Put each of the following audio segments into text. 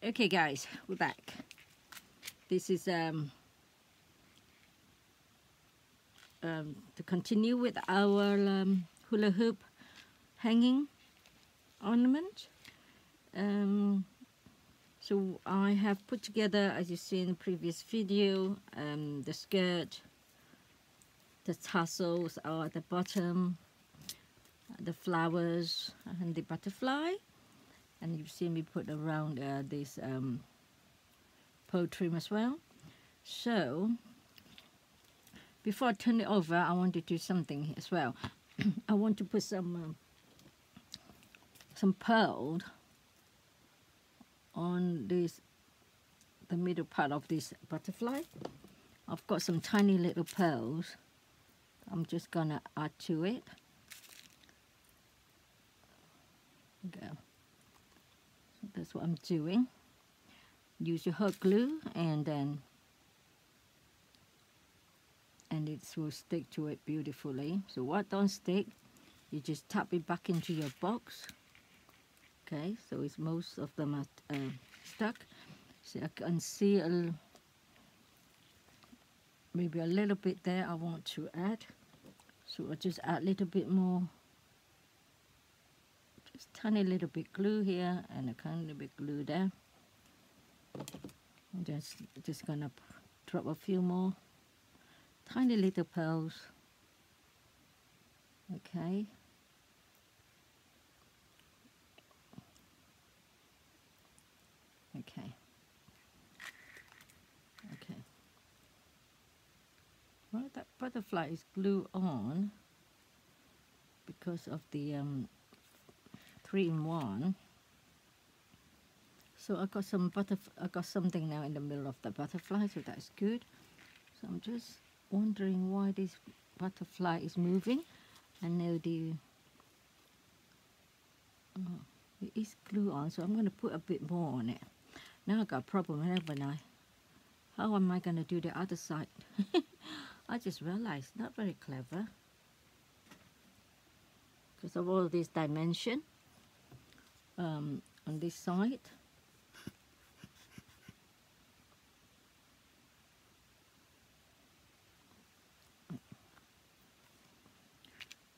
Okay guys, we're back. This is to continue with our hula hoop hanging ornament. So I have put together, as you see in the previous video, the skirt, the tassels are at the bottom, the flowers and the butterfly, and you've seen me put around this pearl trim as well. So before I turn it over, I want to do something as well. I want to put some pearl on this, the middle part of this butterfly. I've got some tiny little pearls. I'm just gonna add to it. Go. So that's what I'm doing. Use your hot glue and it will stick to it beautifully. So what don't stick, you just tap it back into your box. Okay, so it's most of them are stuck. So I can see maybe a little bit there I want to add. So I'll just add a little bit more. Just tiny little bit glue here and a tiny bit glue there. I'm just gonna drop a few more tiny little pearls. Okay. Okay. Okay. Well, that butterfly is glued on because of the 3-in-1. So I got something now in the middle of the butterfly, so that's good. So I'm just wondering why this butterfly is moving. I know it is glue on, so I'm going to put a bit more on it. Now I got a problem, haven't I? How am I going to do the other side? I just realized, not very clever. Because of all this dimension on this side.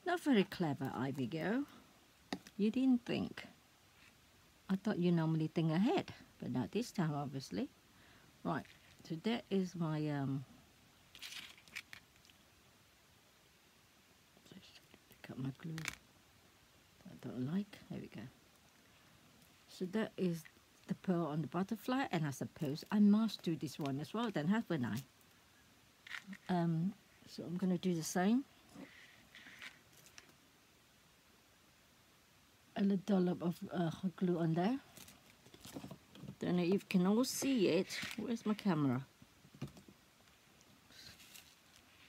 Not very clever, Abigail. You didn't think. I thought you normally think ahead, but not this time, obviously. Right, so that is my pick up my glue I don't like. There we go. So that is the pearl on the butterfly, and I suppose I must do this one as well then, haven't I? So I'm going to do the same. A little dollop of hot glue on there. Then you can all see it. Where's my camera?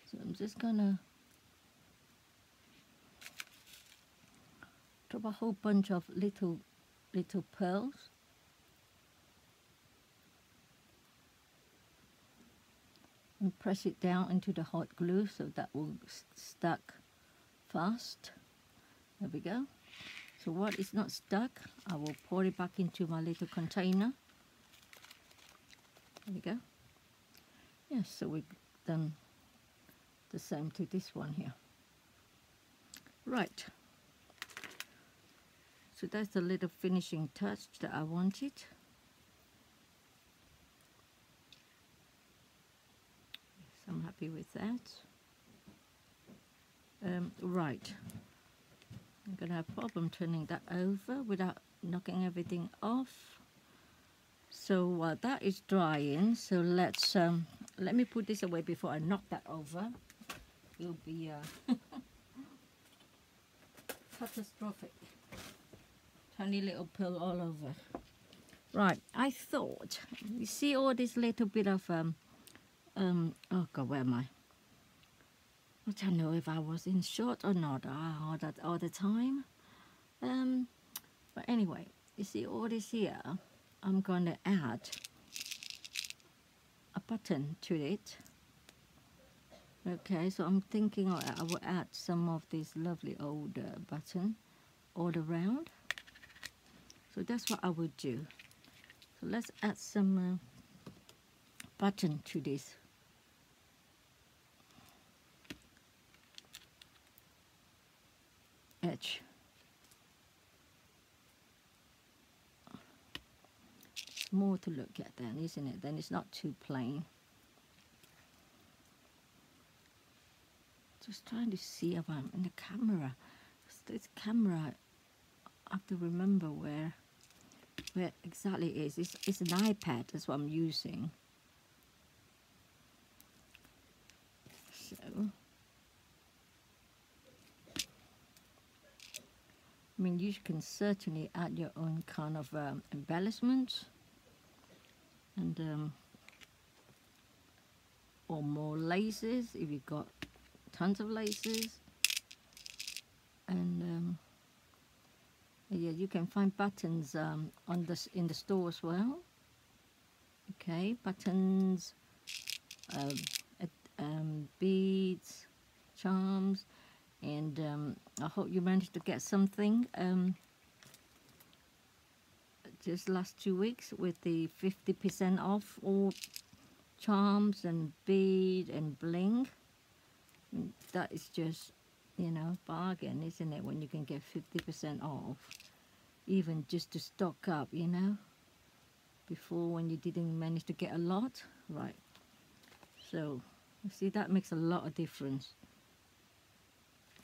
So I'm just gonna drop a whole bunch of little pearls. And press it down into the hot glue so that will stuck fast. There we go. So what is not stuck, I will pour it back into my little container. There we go. Yes, so we've done the same to this one here. Right. So that's the little finishing touch that I wanted. So I'm happy with that. Right. I'm going to have a problem turning that over without knocking everything off. So while that is drying, so let's let me put this away before I knock that over. It'll be catastrophic. Tiny little pill all over. Right, I thought, you see all this little bit of oh God, where am I? I don't know if I was in shot or not all the time. But anyway, you see all this here, I'm going to add a button to it. Okay, so I'm thinking I will add some of this lovely old button all around. So that's what I would do. So let's add some button to this. Edge. It's more to look at then, isn't it? Then it's not too plain. Just trying to see if I'm in the camera. This camera, I have to remember where exactly it is. It's an iPad, that's what I'm using. So, I mean, you can certainly add your own kind of embellishments and or more laces if you've got tons of laces. And yeah, you can find buttons in the store as well. Okay, buttons, beads, charms, and I hope you managed to get something just last 2 weeks with the 50% off all charms and bead and bling. That is just, you know, bargain, isn't it, when you can get 50% off, even just to stock up, you know, before when you didn't manage to get a lot. Right, so you see, that makes a lot of difference.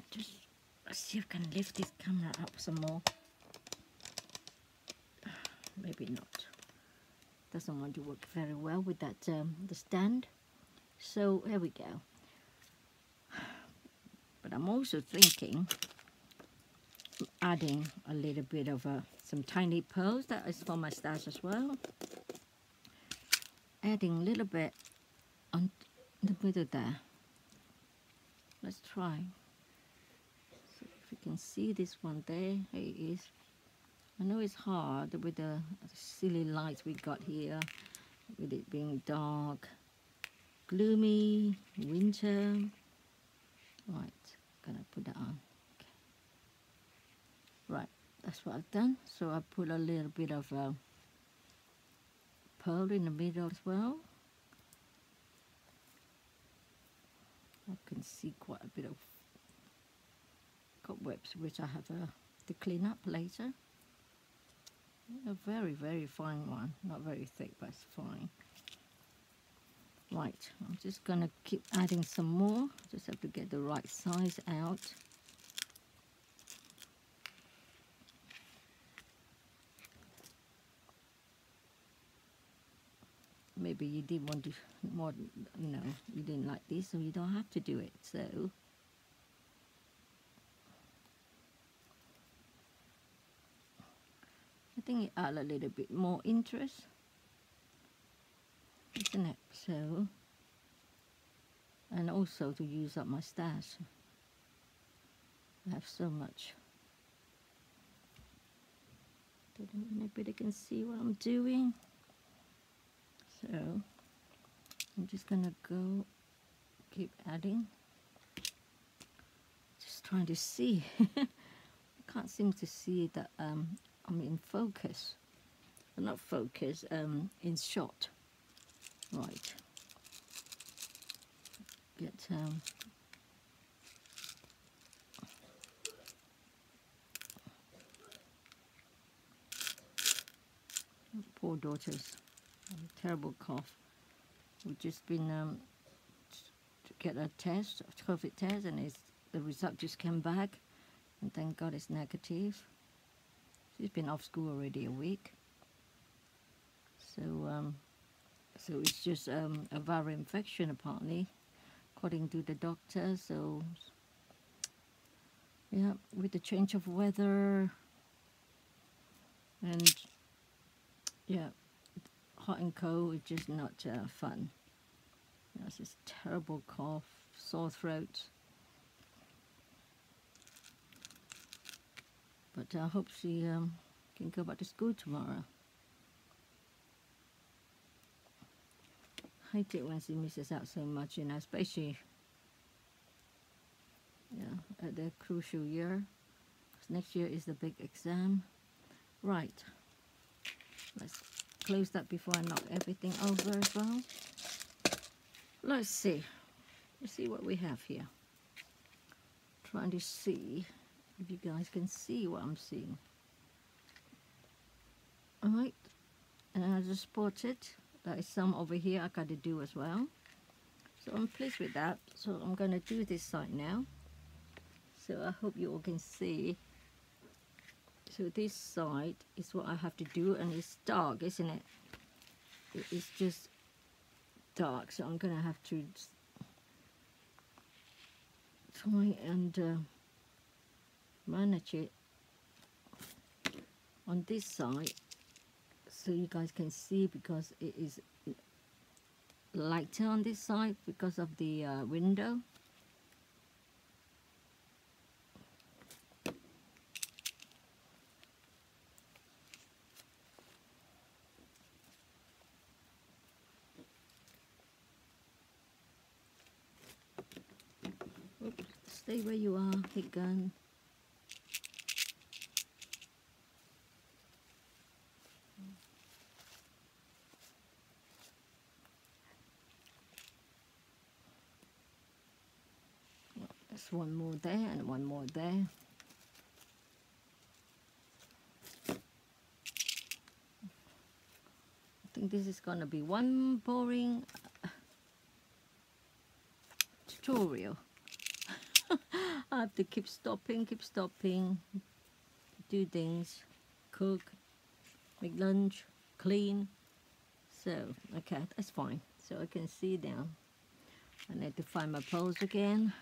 Just let's see if I can lift this camera up some more. Maybe not, doesn't want to work very well with that the stand. So here we go. But I'm also thinking adding a little bit of some tiny pearls. That is for my stash as well. Adding a little bit on the middle there. Let's try. So if you can see this one there, here it is. I know it's hard with the silly lights we got here, with it being dark, gloomy, winter. Right, gonna put that on. Okay. Right, that's what I've done. So I put a little bit of pearl in the middle as well. I can see quite a bit of cobwebs, which I have to clean up later. A very, very fine one. Not very thick, but it's fine. Right, I'm just going to keep adding some more. Just have to get the right size out. Maybe you did want to more, you know, you didn't like this, so you don't have to do it. So I think it adds a little bit more interest, isn't it? So, and also to use up my stash. I have so much. Maybe they can see what I'm doing. So I'm just gonna go keep adding. Just trying to see. I can't seem to see that I'm in focus. Well, not focus, in shot. Right. Get poor daughters, terrible cough. We've just been to get a test, a COVID test, and the result just came back, and thank God it's negative. She's been off school already a week. So so it's just a viral infection apparently, according to the doctor. So yeah, with the change of weather and yeah, hot and cold, it's just not fun. You know, it's just terrible cough, sore throat. But I hope she can go back to school tomorrow. I hate it when she misses out so much, you know, especially at the crucial year. 'Cause next year is the big exam. Right. Let's close that before I knock everything over as well. Let's see what we have here. Trying to see if you guys can see what I'm seeing. Alright, and I just spotted there is some over here I got to do as well. So I'm pleased with that. So I'm going to do this side now. So I hope you all can see. So this side is what I have to do, and it's dark, isn't it? It's just dark, so I'm going to have to try and manage it on this side so you guys can see, because it is lighter on this side because of the window. Oops, stay where you are, hit gun. There's one more there and one more there. I think this is gonna be one boring tutorial. I have to keep stopping, do things, cook, make lunch, clean. So, okay, that's fine. So I can see now. I need to find my poles again.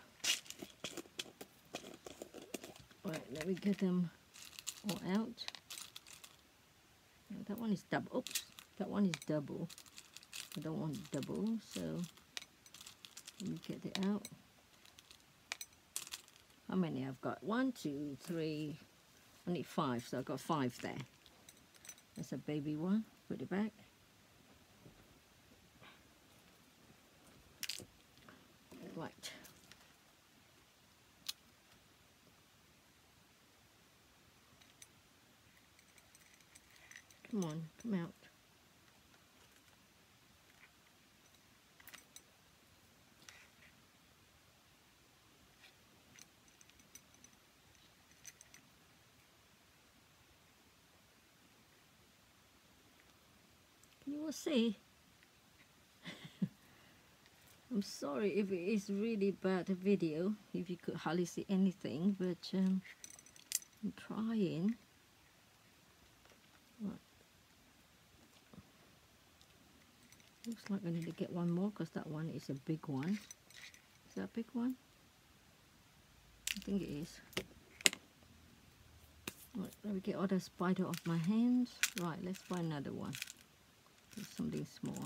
Right, let me get them all out. Now, that one is double. Oops, that one is double. I don't want double, so let me get it out. How many I've got? 1, 2, 3, I need 5, so I've got 5 there. That's a baby one. Put it back. Right. Come on, come out. Can you all see? I'm sorry if it is really bad video, if you could hardly see anything, but I'm trying. Right. Looks like I need to get one more because that one is a big one. Is that a big one? I think it is. Right, let me get all the spider off my hands. Right, let's find another one. There's something small.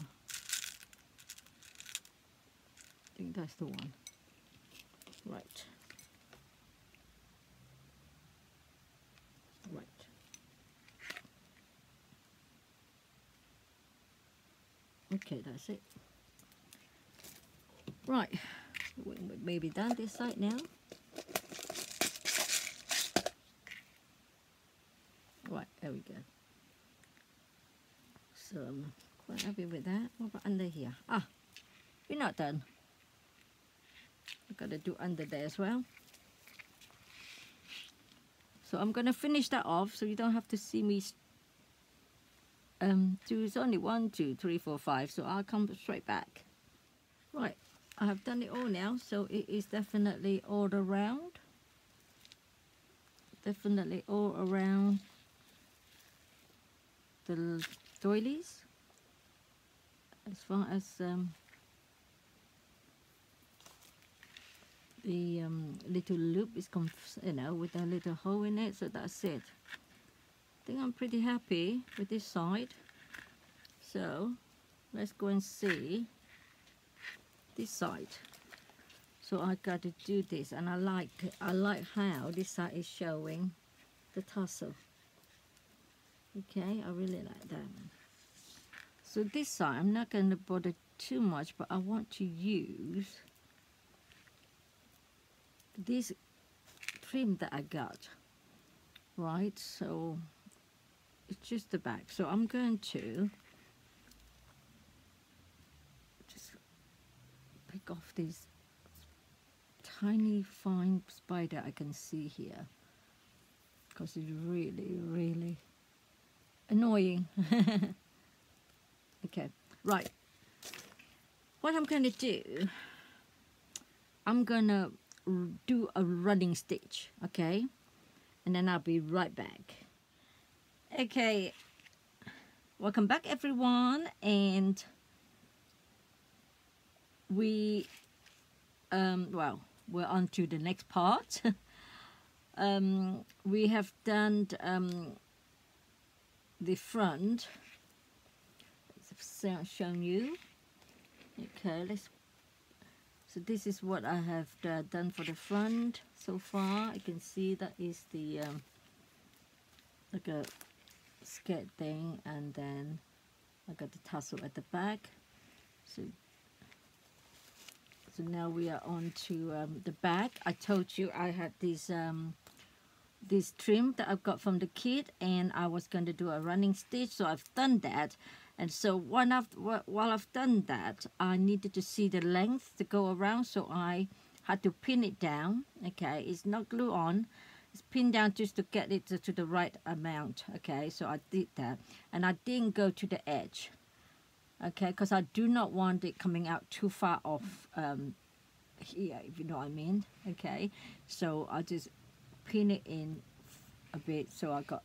I think that's the one. Right. Right. Okay, that's it. Right. We maybe done this side now. Right, there we go. So I'm quite happy with that. What about under here? Ah, we're not done. I've got to do under there as well. So I'm going to finish that off so you don't have to see me do. It's only 1, 2, 3, 4, 5, so I'll come straight back. Right, I have done it all now, so it is definitely all around. Definitely all around the doilies. As far as the little loop is, you know, with a little hole in it, so that's it. I think I'm pretty happy with this side. So let's go and see this side. So I got to do this, and I like how this side is showing the tassel. Okay, I really like that. So this side I'm not going to bother too much, but I want to use this trim that I got, right? So it's just the back, so I'm going to pick off this tiny fine spider I can see here, because it's really, really annoying. Okay, right. What I'm going to do, I'm going to do a running stitch, okay? And then I'll be right back. Okay, welcome back everyone, and we, well, we're on to the next part. We have done the front. I've shown you. Okay, so this is what I have done for the front so far. You can see that is the like a skirt thing, and then I got the tassel at the back. So now we are on to the back. I told you I had this trim that I've got from the kit, and I was going to do a running stitch, so I've done that. And so while I've done that, I needed to see the length to go around, so I had to pin it down. Okay, it's not glue on, it's pinned down just to get it to the right amount. Okay, so I did that, and I didn't go to the edge. Okay, because I do not want it coming out too far off here, if you know what I mean. Okay, so I just pin it in a bit, so I got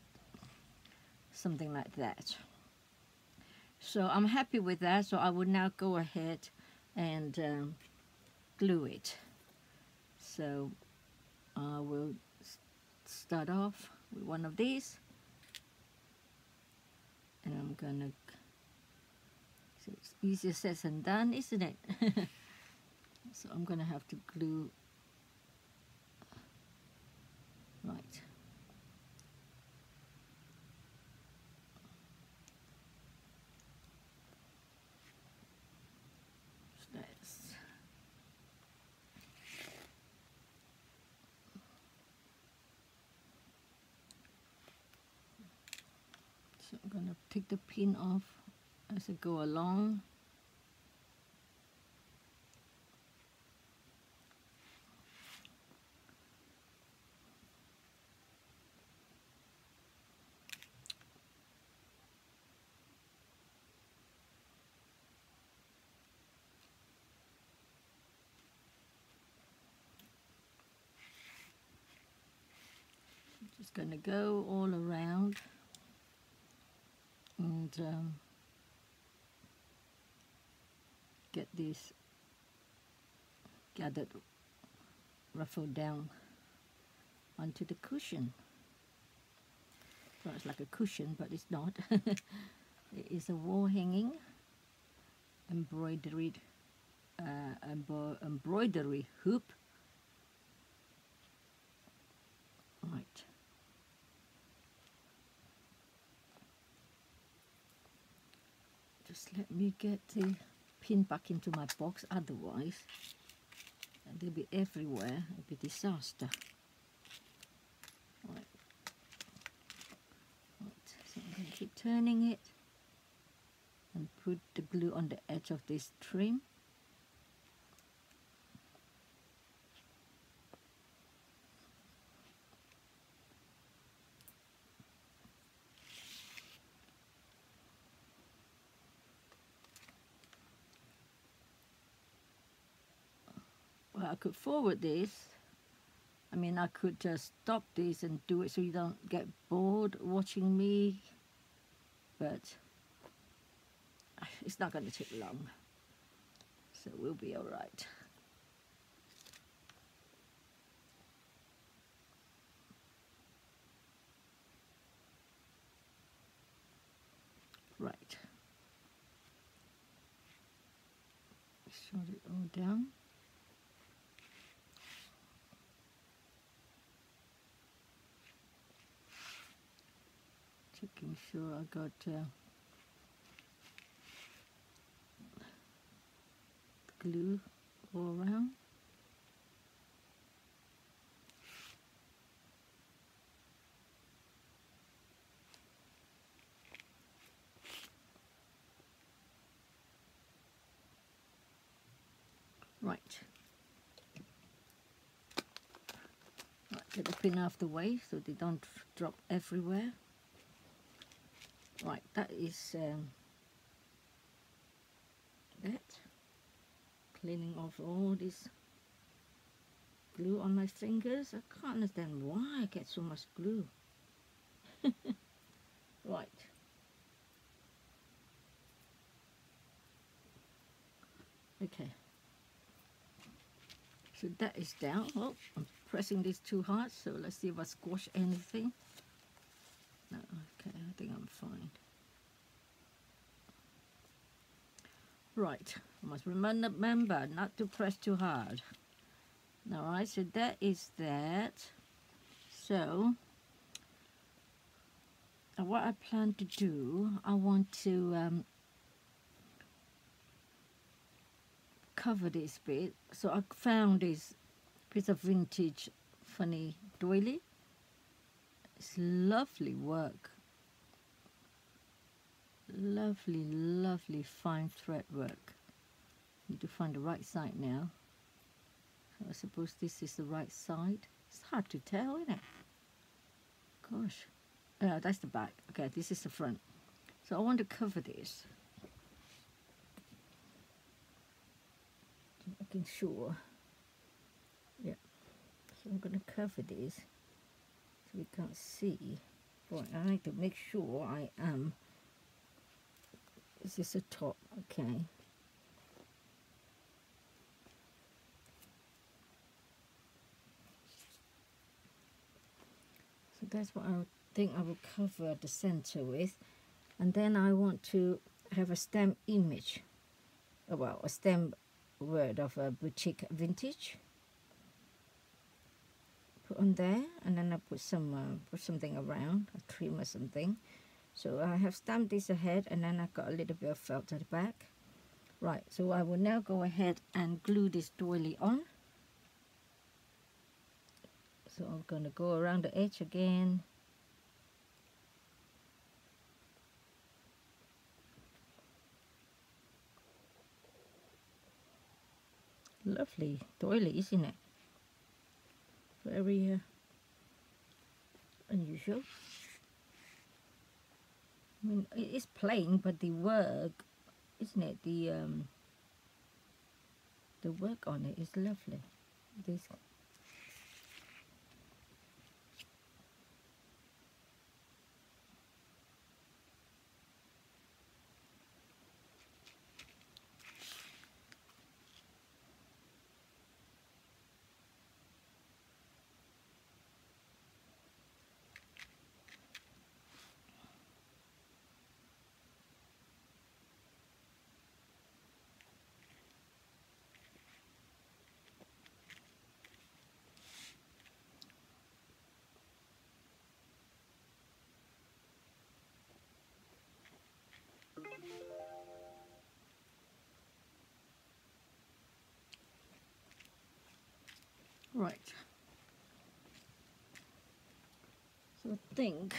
something like that. So I'm happy with that, so I will now go ahead and glue it. So I will start off with one of these, and I'm gonna, so it's easier said than done, isn't it? So I'm gonna have to glue, right. So I'm going to take the pin off as I go along. Just going to go all around and get this gathered, ruffled down onto the cushion. Well, it's like a cushion, but it's not. It is a wall hanging embroidered embroidery hoop. Right. Just let me get the pin back into my box, otherwise they'll be everywhere. It'll be a disaster. Right. Right. So I'm going to keep turning it and put the glue on the edge of this trim. Well, I could forward this. I mean, I could just stop this and do it so you don't get bored watching me, but it's not going to take long, so we'll be all right. Right. Shut it all down. Checking sure I got glue all around. Right. Right, get the pin out of the way so they don't drop everywhere. Right, that is that. Cleaning off all this glue on my fingers. I can't understand why I get so much glue. Right. Okay. So that is down. Oh, I'm pressing this too hard, so let's see if I squash anything. No, okay, I think I'm fine. Right, I must remember not to press too hard. Alright, so that is that. So, what I plan to do, I want to cover this bit. So I found this piece of vintage funny doily. It's lovely work. Lovely, lovely fine thread work. Need to find the right side now. So I suppose this is the right side. It's hard to tell, isn't it? Gosh. That's the back. Okay, this is the front. So I want to cover this. Making sure. Yeah. So I'm going to cover this so we can't see. Boy, I need to make sure I am. Is this the top? Okay. So that's what I think I will cover the center with. And then I want to have a stamp image. Well, a stamp word of a boutique vintage. Put on there, and then I put some put something around, a trim or something. So I have stamped this ahead, and then I've got a little bit of felt at the back. Right, so I will now go ahead and glue this doily on. So I'm going to go around the edge again. Lovely doily, isn't it? Very unusual. I mean, it is plain, but the work, isn't it? The work on it is lovely. This. Right. So I think,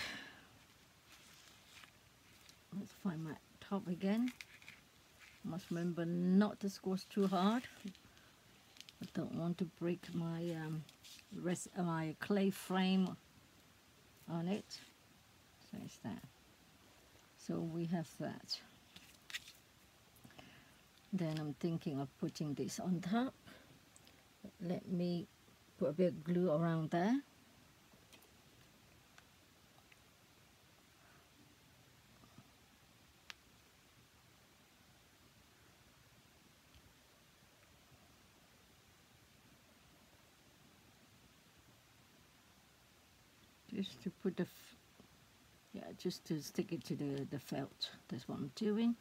let's find my top again. Must remember not to squash too hard. I don't want to break my my clay frame on it. So it's that. So we have that. Then I'm thinking of putting this on top. Let me put a bit of glue around there. Just to put the, just to stick it to the felt. That's what I'm doing.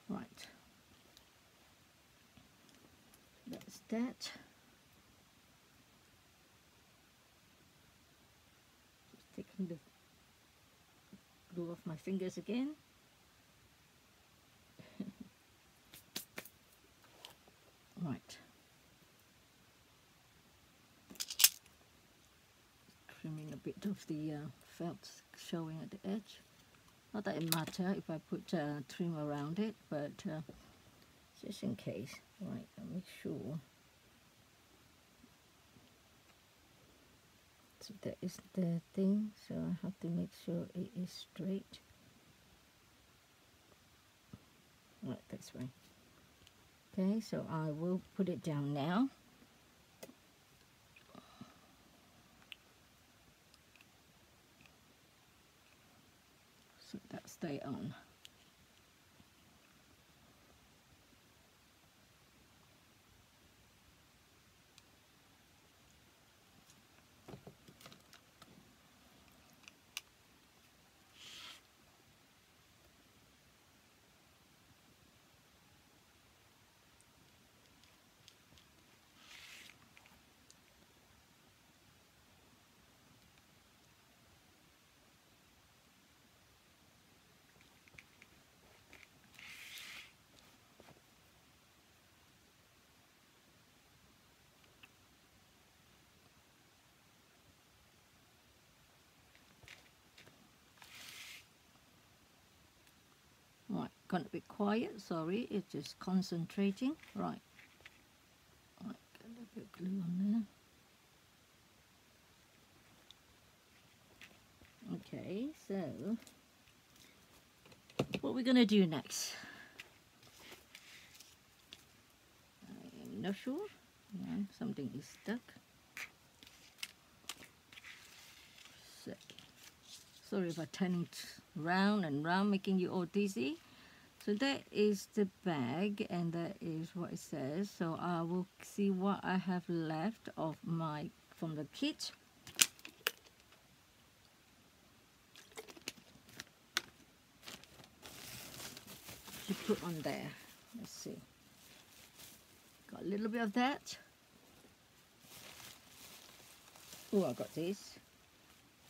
Right. That's that. Just taking the glue off my fingers again. Right. Trimming a bit of the felt showing at the edge. Not that it matters if I put trim around it, but just in case. Right, I'll make sure. So that is the thing, so I have to make sure it is straight. Right, that's right. Okay, so I will put it down now. So that stay on. Right, gonna be quiet, sorry, it's just concentrating. Right, right, get a little bit of glue on there. Okay, so what we're gonna do next? I'm not sure. Yeah, something is stuck. So, sorry about turning round and round, making you all dizzy. So that is the bag, and that is what it says. So I will see what I have left of my from the kit. To put on there. Let's see. Got a little bit of that. Oh, I got this.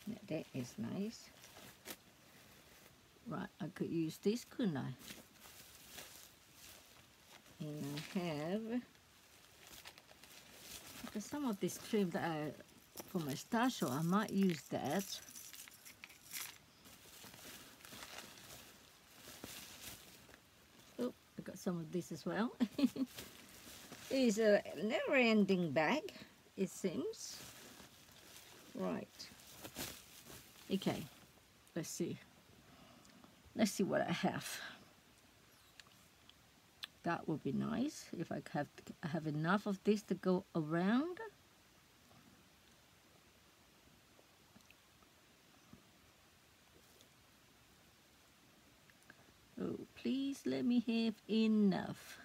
Yeah, that is nice. Right, I could use this, couldn't I? And I have, because some of this trim that I, for my star show, I might use that. Oh, I got some of this as well. It's a never-ending bag, it seems. Right. Okay, let's see. Let's see what I have. That would be nice if I have enough of this to go around. Oh, please let me have enough.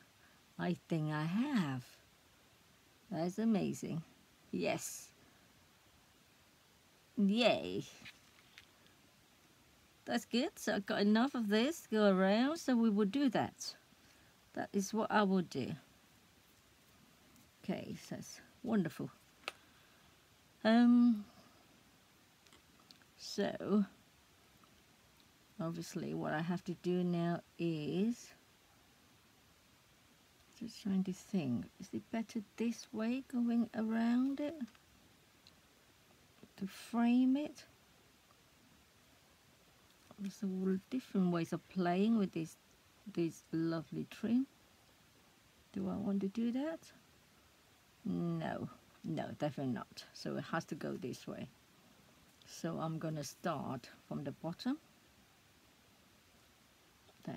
I think I have. That's amazing. Yes. Yay. That's good. So I got enough of this to go around, so we will do that. That is what I will do. Okay, so that's wonderful. So obviously what I have to do now is just trying to think, is it better this way going around it to frame it? There's all different ways of playing with this lovely trim. Do I want to do that? No, no, definitely not. So it has to go this way. So I'm gonna start from the bottom. There.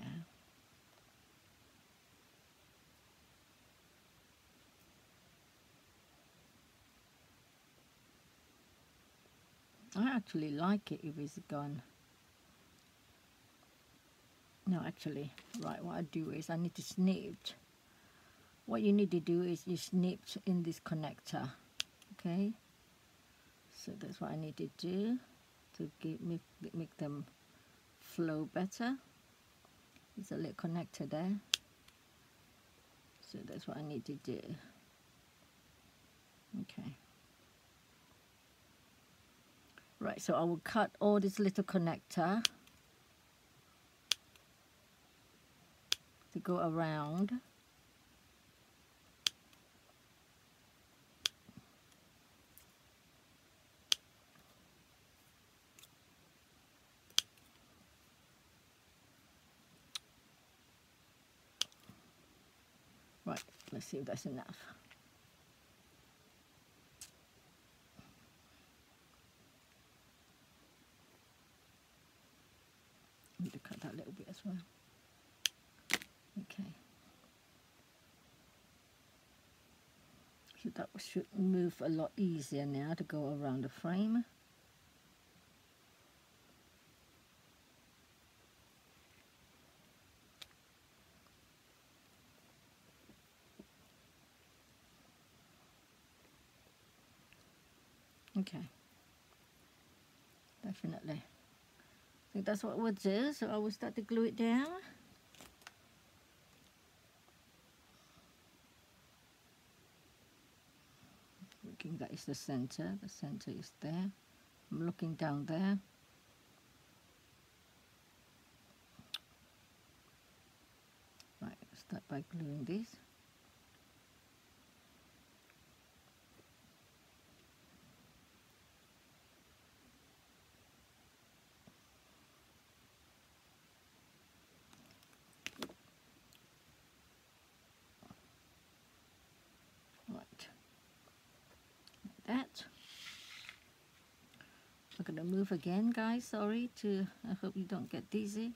I actually like it if it's gone. No, actually, right, what I do is I need to snip. What you need to do is you snip in this connector, okay? So that's what I need to do to make them flow better. There's a little connector there. So that's what I need to do. Okay. Right, so I will cut all this little connector to go around. Let's see if that's enough. I need to cut that a little bit as well. Okay. So that should move a lot easier now to go around the frame. Okay, definitely. I think that's what we'll do. So I will start to glue it down. Looking, that is the center. The center is there. I'm looking down there. Right, start by gluing this. That. I'm going to move again, guys. Sorry to, I hope you don't get dizzy.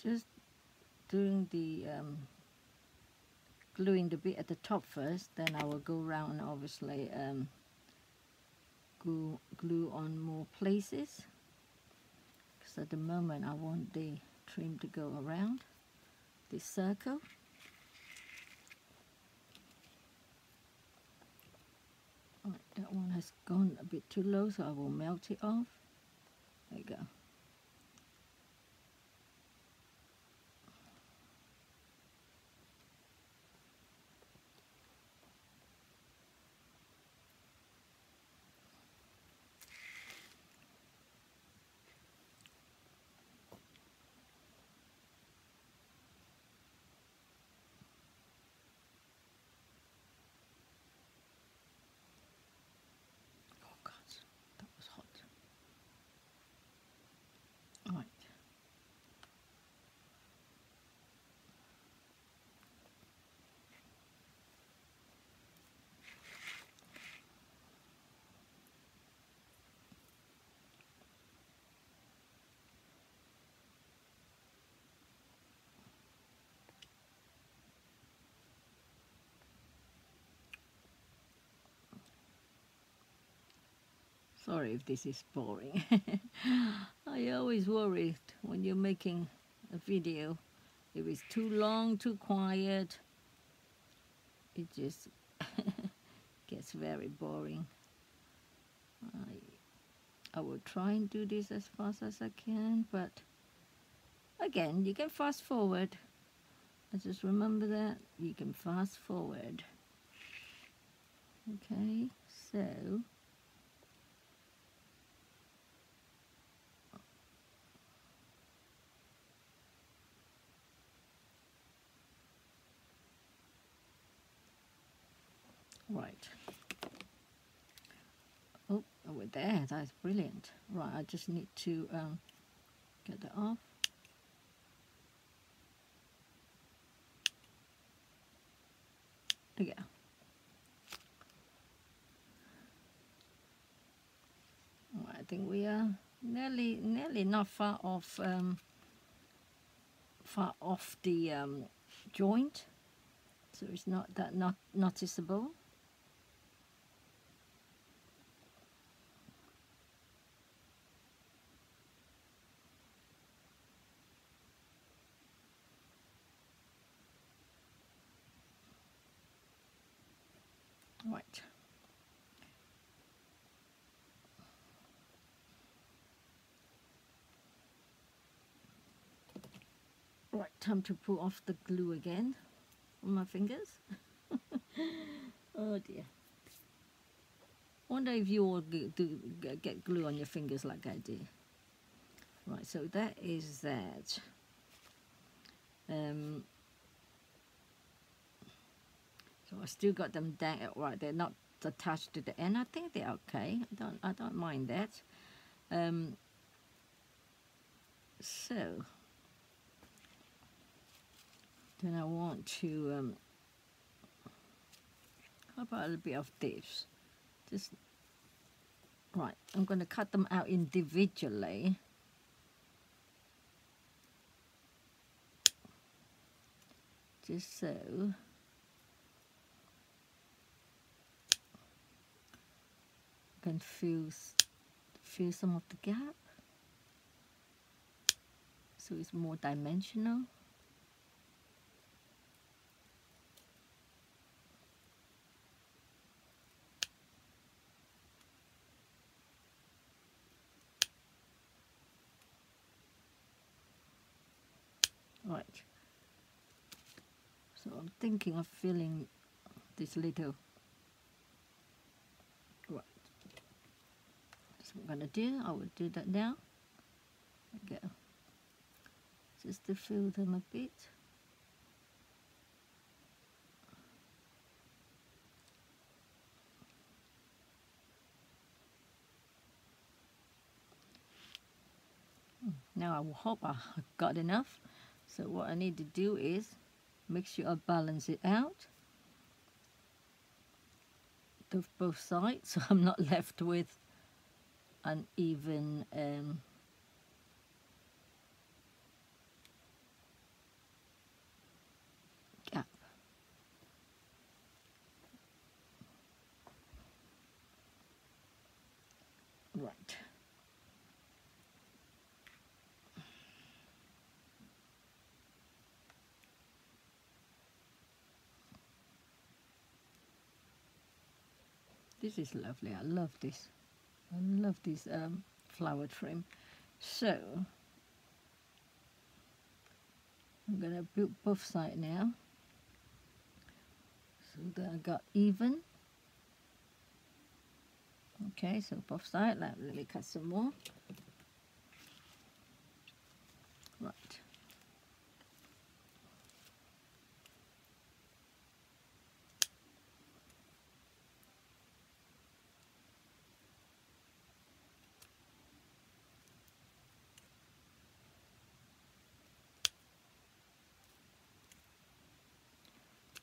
Just doing the gluing the bit at the top first, then I will go around and obviously glue on more places, because at the moment I want the trim to go around this circle. Right, that one has gone a bit too low, so I will melt it off. There you go. Sorry if this is boring. I always worry when you're making a video, if it's too long, too quiet, it just gets very boring. I will try and do this as fast as I can, but again, you can fast forward. I just remember that you can fast forward. Okay, so right. Oh, we're there. That's brilliant. Right, I just need to get that off. There you go. Right, I think we are nearly not far off the joint, so it's not that noticeable. Right. Right, time to pull off the glue again on my fingers. Oh dear. Wonder if you all get glue on your fingers like I do. Right, so that is that. So I still got them down. Right, they're not attached to the end. I think they're okay. I don't mind that. So Then I want to, how about a little bit of this? Just, right, I'm going to cut them out individually. Just so I can fill some of the gap, so it's more dimensional. Right, so I'm thinking of filling this little. Right, that's what I'm gonna do. I will do that now. There we go. Just to fill them a bit. Now I hope I got enough. So what I need to do is make sure I balance it out to both sides, so I'm not left with an even gap. Right. This is lovely. I love this. I love this flower trim. So I'm gonna build both sides now, so that I got even. Okay, so both sides. Let me cut some more. Right.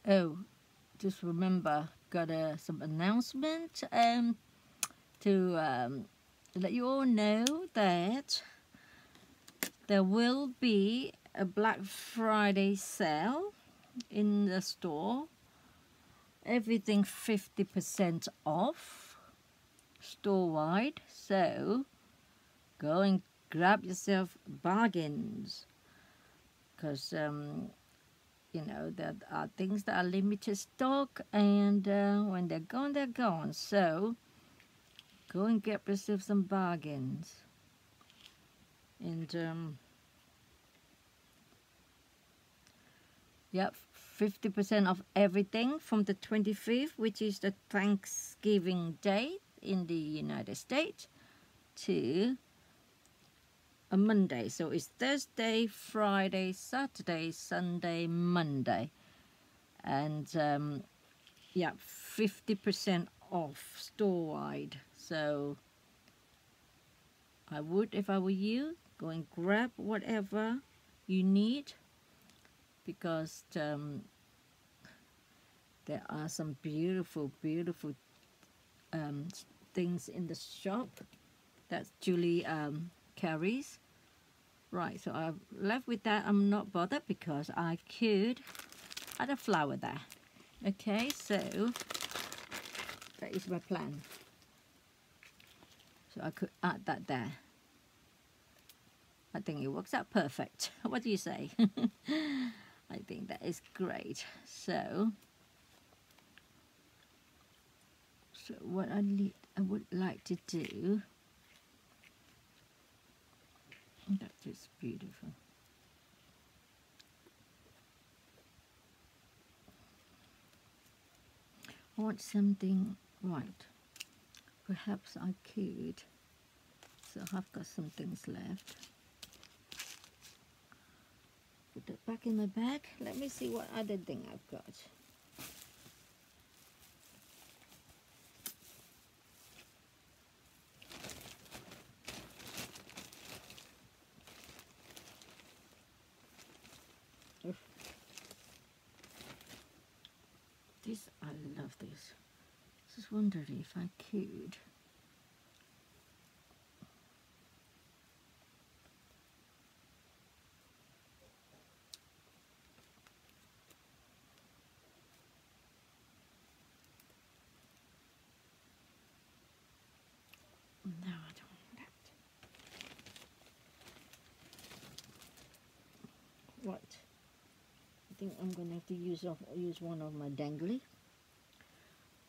Oh, just remember, got some announcement to let you all know that there will be a Black Friday sale in the store. Everything 50% off store-wide. So go and grab yourself bargains, because you know, there are things that are limited stock, and when they're gone, they're gone. So go and get yourself some bargains. And yep, 50% of everything from the 25th, which is the Thanksgiving Day in the United States, to a Monday. So it's Thursday, Friday, Saturday, Sunday, Monday. And yeah, 50% off store-wide. So I would, if I were you, go and grab whatever you need, because there are some beautiful, beautiful things in the shop that Julie carries. Right, so I've left with that. I'm not bothered because I could add a flower there. Okay, so that is my plan. So I could add that there. I think it works out perfect. What do you say? I think that is great. So what I would like to do, that is beautiful. I want something right. Perhaps I could. So I've got some things left. Put that back in my bag. Let me see what other thing I've got. this, I love this. Just wondering if I could. No, I don't want that. Right. I think I'm gonna have to use one of my dangly.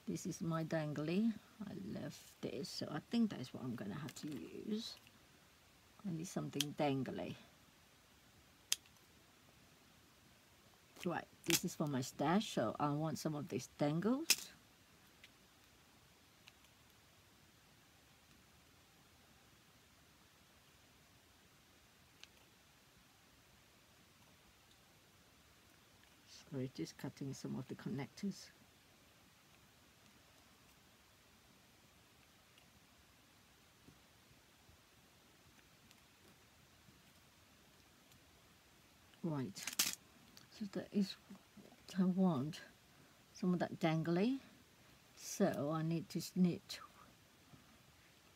This is my dangly. I love this, so I think that's what I'm gonna have to use. I need something dangly. Right, this is for my stash, so I want some of these dangles. Sorry, just cutting some of the connectors. Right, so that is what I want, some of that dangly. So I need to snip.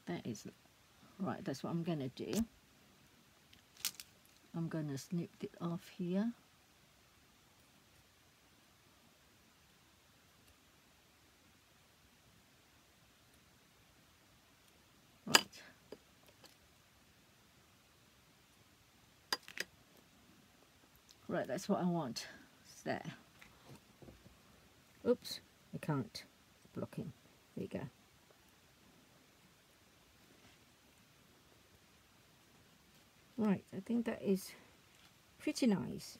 That is right, that's what I'm gonna do. I'm gonna snip it off here. Right. Right, that's what I want. It's there. Oops, I can't. It's blocking. There you go. Right, I think that is pretty nice.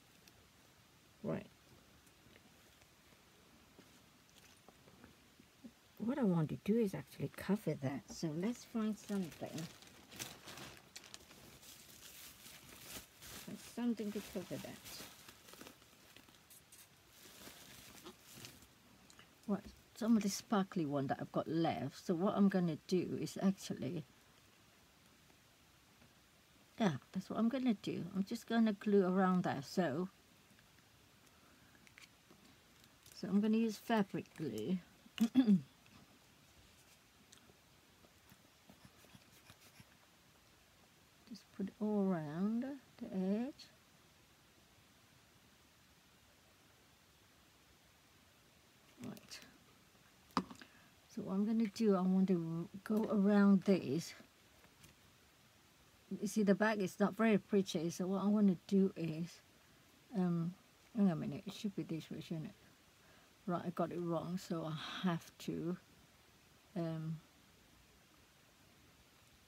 Right. What I want to do is actually cover that. So let's find something. Something to cover that. Right, some of the sparkly one that I've got left. So what I'm going to do is actually, yeah, that's what I'm going to do. I'm just going to glue around that. So I'm going to use fabric glue. Just put it all around the edge. Right. So what I'm going to do, I want to go around this. You see the back is not very pretty, so what I want to do is, hang on a minute, it should be this way, shouldn't it? Right, I got it wrong, so I have to,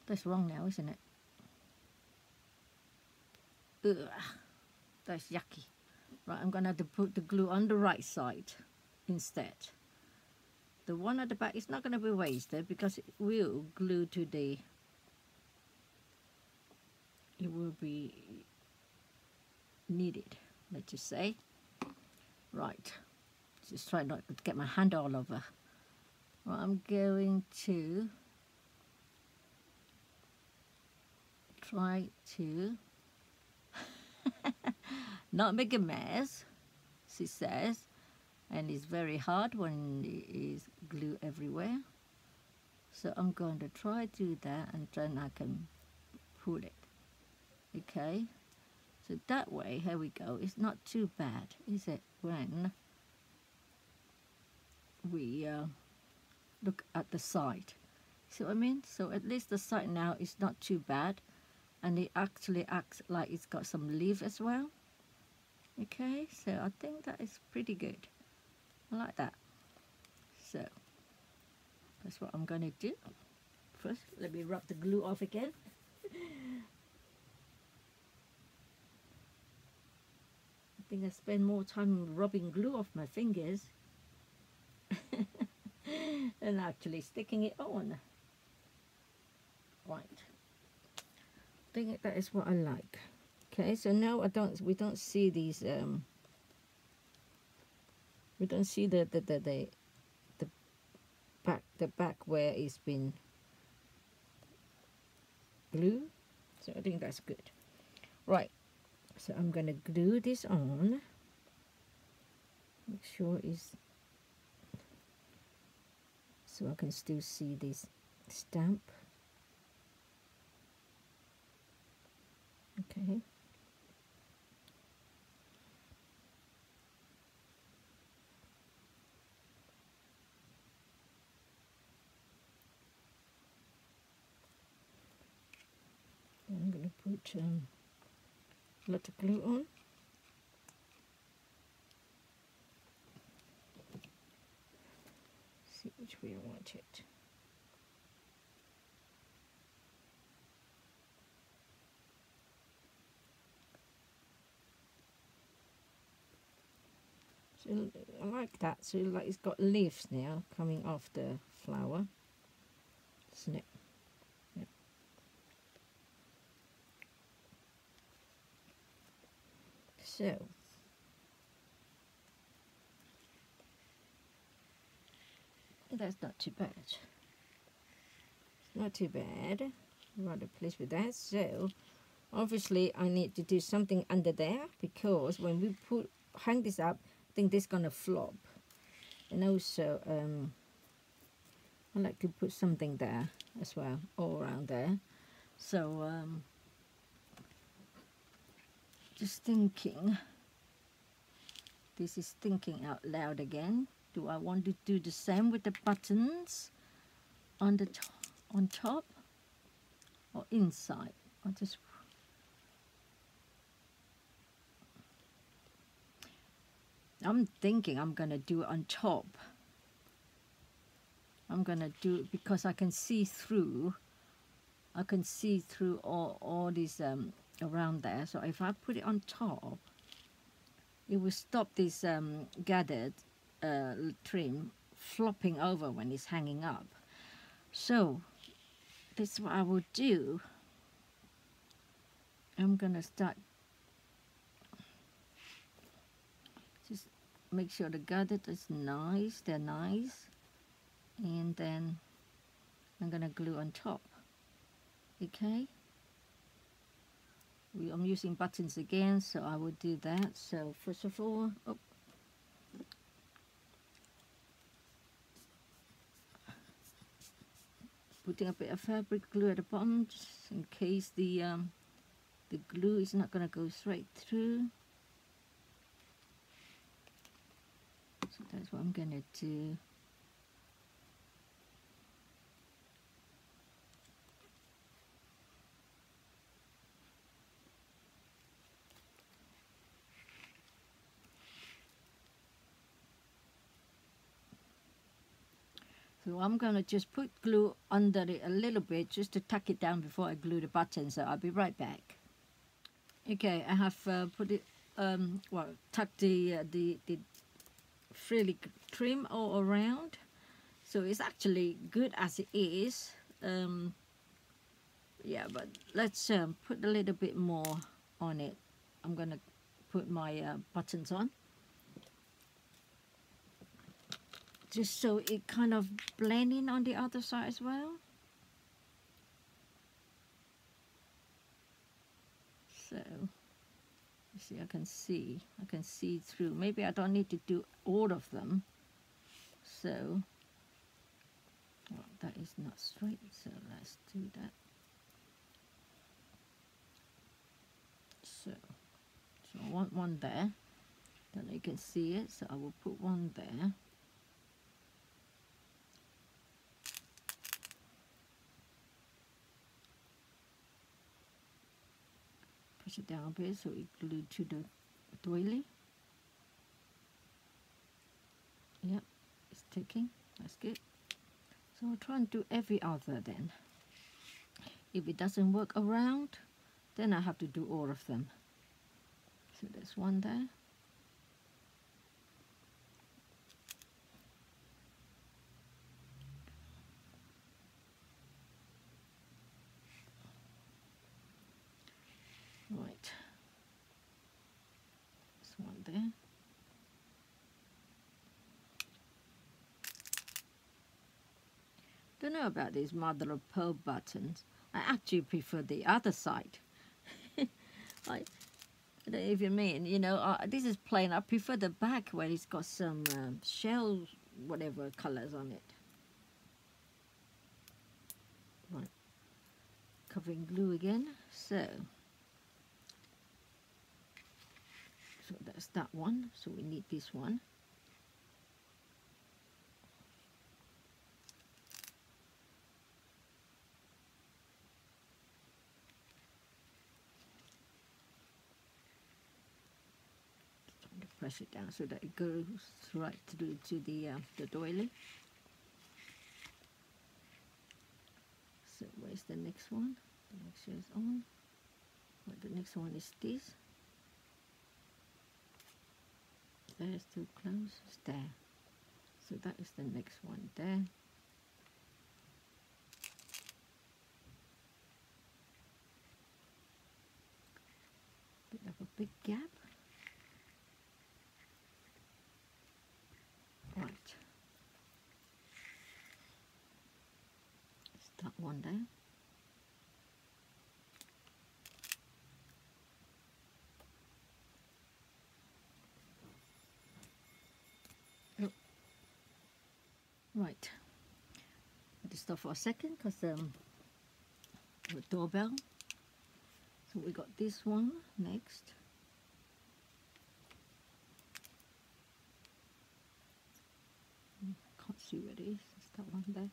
that's wrong now, isn't it? Ugh, that's yucky. Right, I'm going to have to put the glue on the right side instead. The one at the back is not going to be wasted because it will glue to the, it will be needed, let's just say. Right, just try not to get my hand all over. Right, I'm going to try to not make a mess, she says, and it's very hard when there is glue everywhere. So I'm going to try to do that, and then I can pull it. Okay, so that way, here we go. It's not too bad, is it, when we look at the side? See what I mean? So at least the side now is not too bad, and it actually acts like it's got some leaf as well. Okay, so I think that is pretty good. I like that. So that's what I'm going to do. First, let me rub the glue off again. I think I spend more time rubbing glue off my fingers than actually sticking it on. Right. I think that is what I like. Okay, so now we don't see these we don't see the back where it's been glued. So I think that's good. Right. So I'm gonna glue this on. Make sure it's so I can still see this stamp. Okay. I'm going to put a lot of glue on. See which way I want it. So I like that. So like it's got leaves now coming off the flower, isn't it? Yeah. So that's not too bad. Not too bad. Rather pleased with that. So obviously I need to do something under there, because when we hang this up, I think this is gonna flop. And also I like to put something there as well, all around there. So just thinking, this is thinking out loud again. Do I want to do the same with the buttons on the on top or inside? I just I'm thinking I'm gonna do it on top. I'm gonna do it because I can see through. I can see through all these around there. So if I put it on top, it will stop this gathered trim flopping over when it's hanging up. So this is what I will do. I'm gonna start. Just make sure the gathered is nice. They're nice, and then I'm gonna glue on top. Okay. I'm using buttons again, so I will do that. So first of all, putting a bit of fabric glue at the bottom, just in case the glue is not going to go straight through. So that's what I'm going to do. So I'm going to just put glue under it a little bit just to tuck it down before I glue the button. So I'll be right back. Okay, I have put it, well, tucked the frilly trim all around. So it's actually good as it is. Yeah, but let's put a little bit more on it. I'm going to put my buttons on. Just so it kind of blend in on the other side as well. So, you see, I can see through. Maybe I don't need to do all of them. So, well, that is not straight, so let's do that. So I want one there. Then you can see it, so I will put one there. Push it down a bit so it glued to the doily. Yep, it's sticking. That's good. So I'll try and do every other then. If it doesn't work around, then I have to do all of them. So there's one there. Right. There's one there. Don't know about these mother of pearl buttons. I actually prefer the other side. I don't know if you mean, you know, this is plain. I prefer the back where it's got some shells, whatever colors on it. covering glue again. So that's that one. So we need this one. Press it down so that it goes right through to the doily. So where's the next one? The next one is on. Well, the next one is this. There's too close. It's there. So that is the next one there. Bit of a big gap. Right. It's that one there. Oh. Right. Let us stop for a second because the doorbell. So we got this one next. Can't see where it is. It's that one there.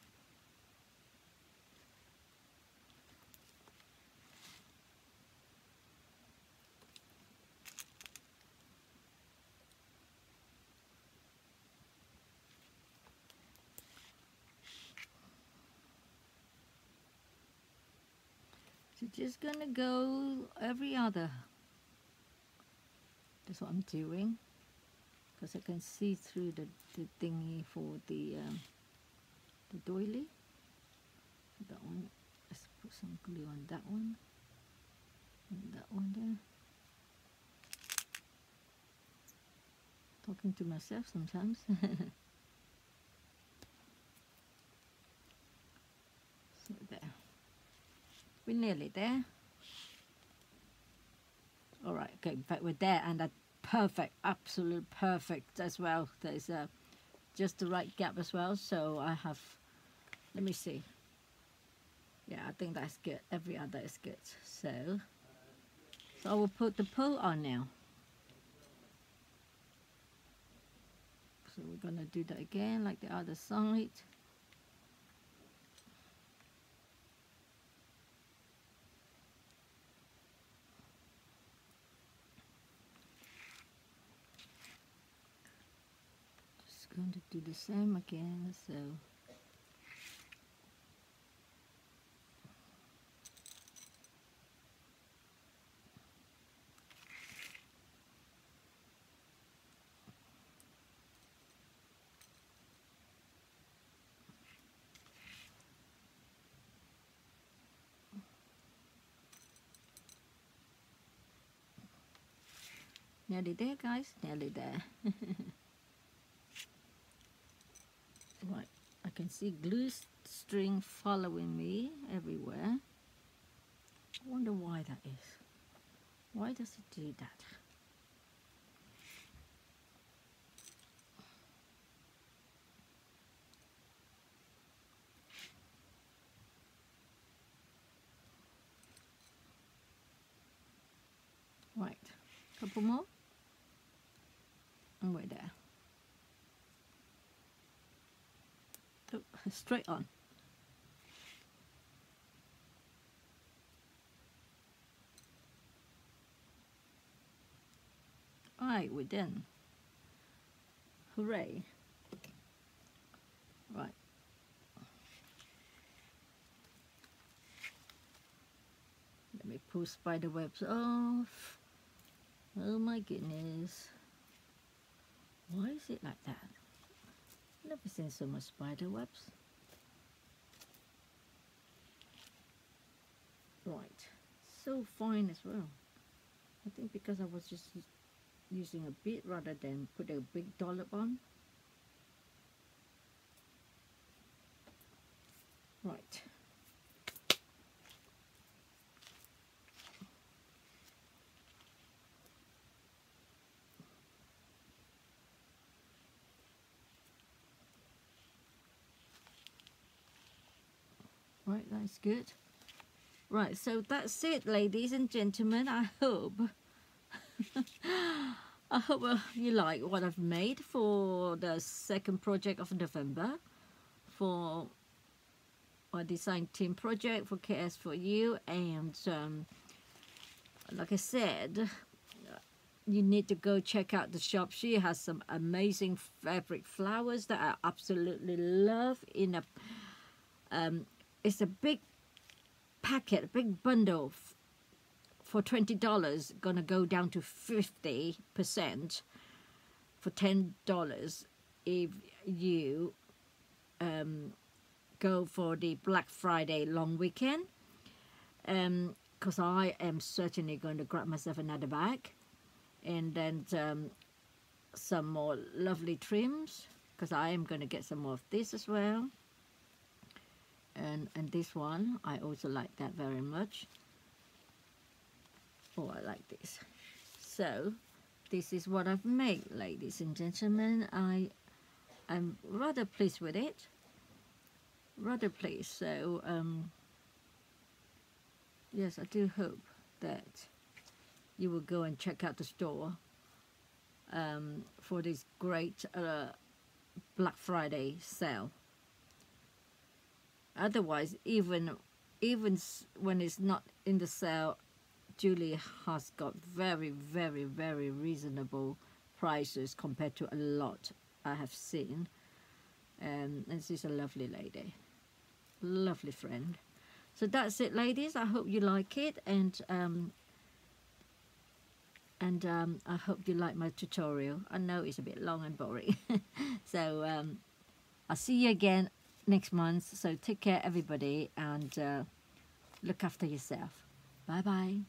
So just gonna go every other. That's what I'm doing, because I can see through the thingy for the doily. That one. Let's put some glue on that one. And that one there. Talking to myself sometimes. So there. We're nearly there. All right, okay, in fact we're there, and that's perfect, absolute perfect as well. There's just the right gap as well. So I have, let me see. Yeah, I think that's good. Every other is good. So I will put the pearl on now. So we're gonna do that again, like the other side. Just going to do the same again. So nearly there, guys, nearly there. Right, I can see glue string following me everywhere. I wonder why that is. Why does it do that? Right, couple more, and we're there. Oh, straight on. Alright, we're done. Hooray. Right. Let me pull spider webs off. Oh my goodness. Why is it like that? Never seen so much spider webs. Right. So fine as well. I think because I was just using a bit rather than put a big dollop on. Right. Right, that's good. Right, so that's it, ladies and gentlemen. I hope you like what I've made for the second project of November for our design team project for KS4U. And like I said, you need to go check out the shop. She has some amazing fabric flowers that I absolutely love. In a it's a big packet, a big bundle for $20, gonna go down to 50% for $10 if you go for the Black Friday long weekend. Because I am certainly going to grab myself another bag, and then some more lovely trims, because I am going to get some more of this as well. And this one, I also like that very much. Oh, I like this. So this is what I've made, ladies and gentlemen. I'm rather pleased with it. Rather pleased. So yes, I do hope that you will go and check out the store for this great Black Friday sale. Otherwise, even when it's not in the sale, Julie has got very, very, very reasonable prices compared to a lot I have seen. And she's a lovely lady, lovely friend. So that's it, ladies. I hope you like it, and I hope you like my tutorial. I know it's a bit long and boring. So I'll see you again next month. So take care, everybody, and look after yourself. Bye bye.